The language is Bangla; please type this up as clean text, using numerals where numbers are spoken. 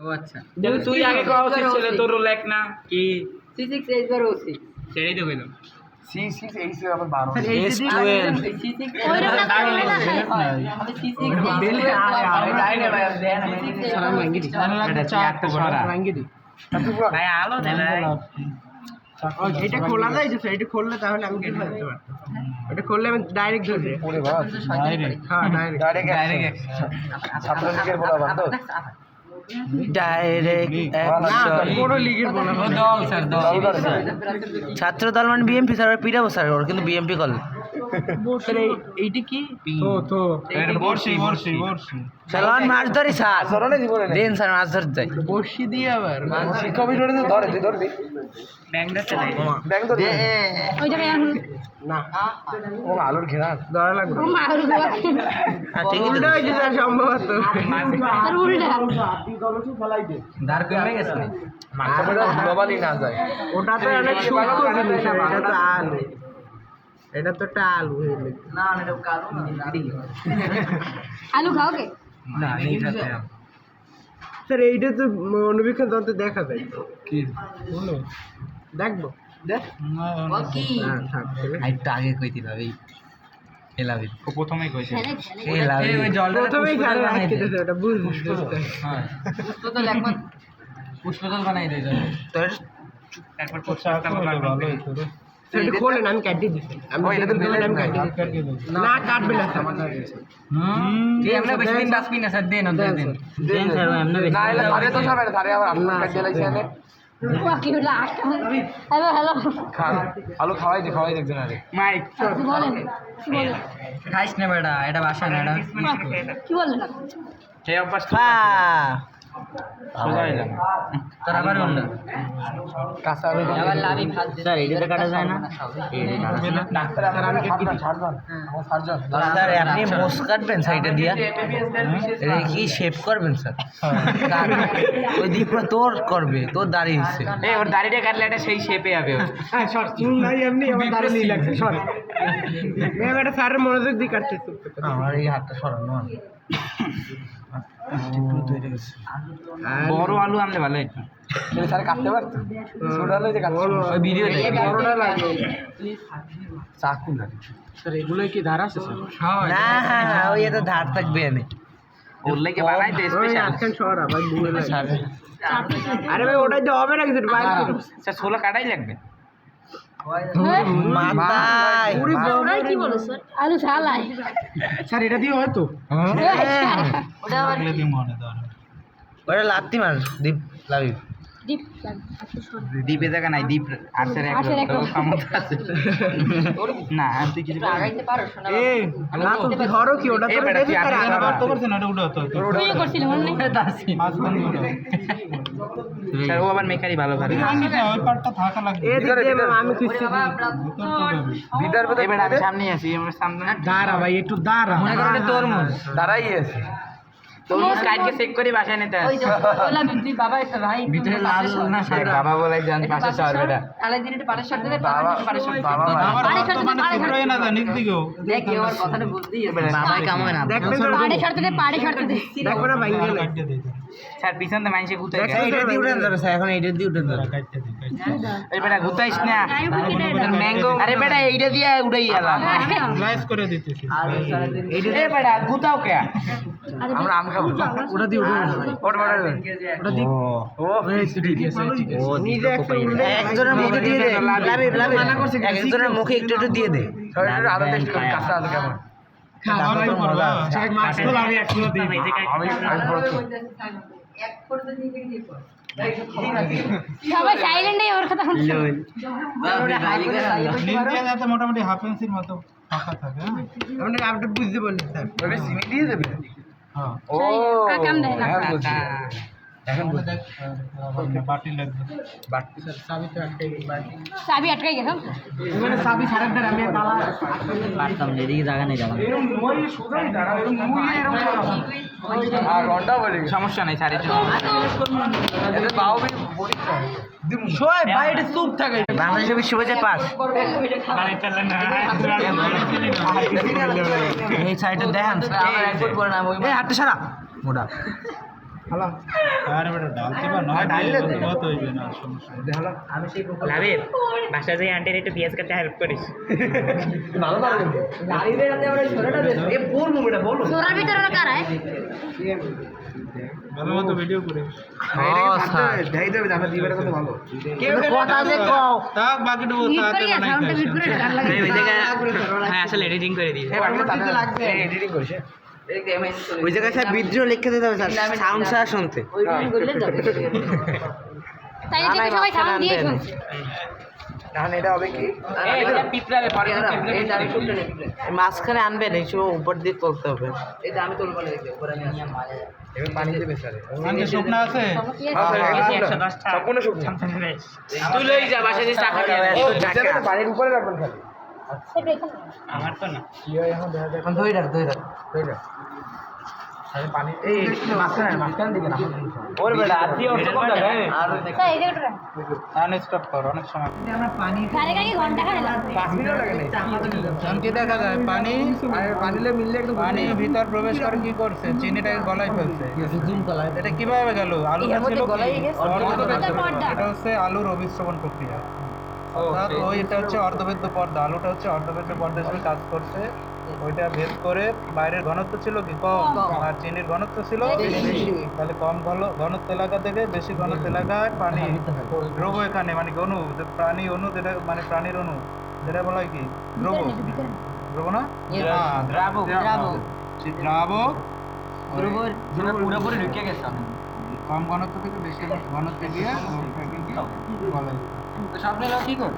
ও আচ্ছা তুই আগে কওয়া উচিত ছিল তোর রোল এক না কি C6 এইবার ওসি ছেড়েই তো কইলো C6 আবার 12 C6 ওইরকম না আমি C6 ভাই আলো দে ভাই এটা খোলা যায় যে এটা খুললে তাহলে আমি কিছু করতে পারতাম এটা খুললে আমি ডাইরেক্ট ধরে ওরে বাবা হ্যাঁ ডাইরেক্ট ছাত্রলীগের বলা বান্ধব ডাইরেক্ট বড় লিগের বলা দল স্যার দল ছাত্র দল মানে বিএমপি স্যার পিটাবো স্যার ওর কিন্তু বিএমপি কল এইটা কি তো এটা বর্ষি চলন মাছ ধরি স্যার সরনে জীবনে দেন স্যার মাছ ধরতে যাই বর্ষি দিয়ে আবার শিক্ষা বিরোধী ধরে দি ব্যাংক দিতে নাই ব্যাংক ধরে ওই জায়গায় না ও আলুর ঘেরা ধরা লাগবে ও মার ঠিকই উল্টা হয়েছে স্যার সম্ভবত আর উল্টা দাঁড় কমে গেছে মাথাটা গ্লোবালি না যায় ওটা তো অনেক সূক্ষ্ম জিনিস এটা তো আলু এটা তো একটা আলু না এটা কালো না আলু খাওকে না এইটাতে স্যার এইটা তো অনুবীক্ষণ যন্ত্রে দেখা যায় কি বলো দেখবো দেখ ও কি হ্যাঁ থাক একটু আগে কইতে হবে এলাবি ও প্রথমেই কইছে এলাবি ওই জলটা প্রথমেই খারে রাখতে দিতে ওটা বুঝবো হ্যাঁ পুষ্পতল একবার পুষ্পতল বানাই দেই তোর একবার পুষ্পতল বানাই সেটা খোলেন আমি কাটিয়ে দিচ্ছি আমি এটা তো বেলে আমি কাটিয়ে না কাটবে না স্যার এই আমরা বেশি ডাস্টবিন আছে দেন দেন দেন স্যার এমনি বেশি না এলা ধারে তো যাবে ধারে আবার আলু কাটিয়ে লাইছে এনে ও কি হলো হ্যালো হ্যালো আলু খাওয়াই দেখছেন আরে মাইক কি বলেন খাইস না বেটা এটা বাসা না এটা কি বলেন সেই অভ্যাস সোজা সোজা তোর আবার অন্য কাঁচা আলু আবার লাভি ভাত স্যার এটাতে কাটা যায় না ডাক্তার আমি ছাড়জন আমার ছাড়জন স্যার আপনি মোস কাটবেন সাইডে দিয়া এটা কি শেপ করবেন স্যার ওই দিক তোর করবে তোর দাড়ি হচ্ছে এই ওর দাড়িটা কাটলে এটা সেই শেপে যাবে হ্যাঁ শর্ট চুল নাই এমনি আমার দাঁড়ে নিয়ে লাগছে শর্ট আমি একটা স্যারের মনোযোগ দিয়ে কাটতে আমার এই হাতটা সরানো বড় আলু আনলে ভালো হতো তুমি স্যার কাটতে পারতো ছোট আলু যে কাটতে ওই ভিডিও দেখি বড়টা লাগে চাকু না স্যার এগুলোই কি ধার আছে স্যার না হ্যাঁ ওই এত ধার থাকবে এনে ওর লাগে বানাই দে ওই স্পেশাল আজকাল সরা ভাই দূরে লাগে আরে ভাই ওটাই তো হবে না কিছু বাইক স্যার ছোলা কাটাই লাগবে মাথায় ওরা কি বলে স্যার আলু ছালাই স্যার এটা দিয়ে হয়তো ওটা আবার ওটা লাত্তি মার দীপ লাভি ডিপ দ্বীপে জায়গা নাই দ্বীপ আর্সের এক আর্সের এক লোক ক্ষমতা আছে না আর তুই কিছু আগাইতে পারো শোনা এই না তো ধরো কি ওটা এই তো বেটা, দেখি তুই স্যার আগে আবার তো তুই করছিলি মনে নেই স্যার ও আবার মেকারি ভালো পারে এই দিক দিয়ে আমি খুঁজছি দিদার এই বেটা আমি সামনে আছি আমার সামনে দাঁড়া ভাই একটু দাঁড়া মনে করো এটা তরমুজ দাঁড়াই আছে তরমুজ কাটকে চেক করে বাসায় নিতে ওই আসে তো ওলা বিদ্যুৎ বাবা একটা ভাই ভিতরে লাল না শাক বাবা বলে জান পাশে চার বেটা আলাই দিন এটা পাড়ে শর্ট দিলে বাবা পাড়ে শর্ট বাবা পাড়ে শর্ট দিলে দেখ এ ওর কথাটা বলতেই হবে বাবাই কামে না দেখবেন স্যার পাড়ে শর্ট দিলে পাড়ে শর্ট দিলে দেখবেন না ভাই গেলে স্যার পিছন দিয়ে মানুষে গুতাই এটা দিয়ে উঠেন ধরো স্যার এখন এটা দিয়ে উঠেন ধরো এই বেটা গুতাইস না ম্যাঙ্গো আরে বেটা এইটা দিয়ে উড়াই গেলাম এই বেটা গুতাও কে আমরা আম খাবো ওটা দিয়ে উঠে না ভাই ওটা বড় ওটা দিয়ে ও ও নিজে একজনের মুখে দিয়ে দে লাভি লাভি একজনের মুখে একটু একটু দিয়ে দে শরীরের আলু টেস্ট করি কাঁচা আলু কেমন আমি বলছি এক ফটো দিয়ে দিয়ে পড় সবাই সাইলেন্টই ওর কথা শুনছে মোটামুটি হাফ ইঞ্চির মতো ফাঁকা থাকে আমরা আপনি বুঝতে পারলেন স্যার ওটা চিনি দিয়ে দেবে ও কাকাম দেয় না। এখন বুঝছি এখন বুঝছি চাবি আটকাই গেছে মানে সাবি সাড়ে দ্বারা আমি তালা পারতাম না, এদিকে জায়গা নেই জায়গা নেই। আর ঘন্টা বলে সমস্যা নাই স্যার এটা বাউ বলি শোয় ভাই এটা চুপ থাকে বাংলাদেশের বিশ্ববিদ্যালয় পাস এই সাইডে দেখেন এই হাতটা সারা মোটা আরে বেটা ডালতে পার না ডাললে দে। কত হইবে না সমস্যা আমি সেই লাভের বাসা যাই আন্টির একটু পেঁয়াজ কাটতে হেল্প করিস ভালো ভালো কিন্তু লাইভের হাতে আমরা ছোটটা বেশ এ বলবো বেটা বলো সোরার ভিতরে ওরা কারা ভালো মতো ভিডিও করে দেখাই দেবে আমরা দিবারের কথা ভালো কথা যে কও তা বাকিটা ও মিট তাতে করে গিয়ে বানাই সাউন্ডটা মিট করে গান লাগে ওই জায়গায় হ্যাঁ আসলে এডিটিং করে দিই এডিটিং করিস ওই জায়গায় স্যার বিদ্রোহ লিখে দিতে হবে স্যার সাউন্ড স্যার শুনতে তাই দেখে সবাই সাউন্ড দিয়ে শুনছে এখন এটা হবে কি এটা পিঁপড়ারে পরে মাঝখানে আনবে না এইসব উপর দিয়ে তুলতে হবে এটা আমি তোর বলে দেখি উপরে আমি নিয়ে মাঝে এবার পানি দেবে স্যার আনতে শুকনা আছে সম্পূর্ণ শুকনো তুই লই যা বাসা দিয়ে চা খাবি পানির উপরে রাখবেন খালি আমার তো না এখন ধরে রাখ এই মাঝখানে দিকে না ওর বেটা আদি অর্থ কম দেয় তাই এই জায়গাটা আনস্টপ কর অনেক সময় গাড়ি গাড়ি ঘন্টা খায় লাগবে 5 মিনিট লাগে না এখন কি দেখা যায় পানি পানিলে মিললে একটু পানি ভিতর প্রবেশ করে কি করছে চিনিটাকে গলায় ফেলছে এটা কিভাবে গেল আলুটা ছিল কি? পর্দা। এটা হচ্ছে আলুর অভিশ্রবণ প্রক্রিয়া অর্থাৎ এটা হচ্ছে অর্ধবেদ্য পর্দা আলুটা হচ্ছে অর্ধবেদ্য পর্দা হিসেবে কাজ করছে ওইটা ভেদ করে বাইরের ঘনত্ব ছিল কি কম আর চিনির ঘনত্ব ছিল বেশি তাহলে কম ঘনত্ব এলাকা থেকে বেশি ঘনত্ব এলাকায় পানি দ্রব এখানে মানে অণু প্রাণী অণু যেটা মানে প্রাণীর অণু যেটা বলা হয় কি দ্রব দ্রব না দ্রাবক সেই দ্রাবক যেটা পুরোপুরি ঢুকে গেছে কম ঘনত্ব থেকে বেশি ঘনত্বে গিয়ে ওটাকে কি বলা হয়? তো স্বপ্নে কি কর